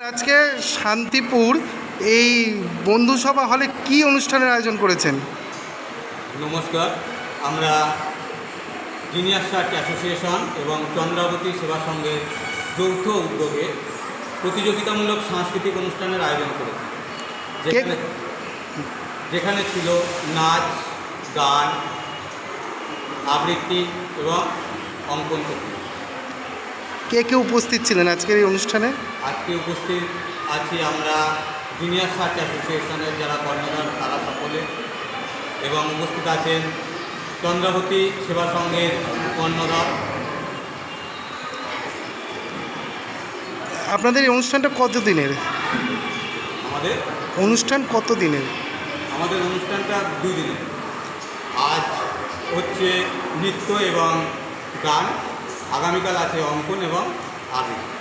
আজকে শান্তিপুর এই বন্ধুসভা হলে কি অনুষ্ঠানের আয়োজন করেছেন? নমস্কার, আমরা জিনিয়াস আর্ট অ্যাসোসিয়েশন এবং চন্দ্রাবতী সেবা সংঘের যৌথ উদ্যোগে প্রতিযোগিতামূলক সাংস্কৃতিক অনুষ্ঠানের আয়োজন করেছি, যেখানে ছিল নাচ, গান, আবৃত্তি এবং অঙ্কন প্রতিযোগিতা। কে কে উপস্থিত ছিলেন আজকের এই অনুষ্ঠানে? আজকে উপস্থিত আছি আমরা জিনিয়াস আর্ট অ্যাসোসিয়েশনের যারা কর্ণধার তারা সকলে, এবং উপস্থিত আছেন চন্দ্রাবতী সেবা সংঘের কর্ণধার। আপনাদের এই অনুষ্ঠানটা কত দিনের? আমাদের কত দিনের? আমাদের অনুষ্ঠানটা 2 দিনের। আজ হচ্ছে নৃত্য এবং গান, আগামীকাল আছে অঙ্কন এবং আবৃত্তি।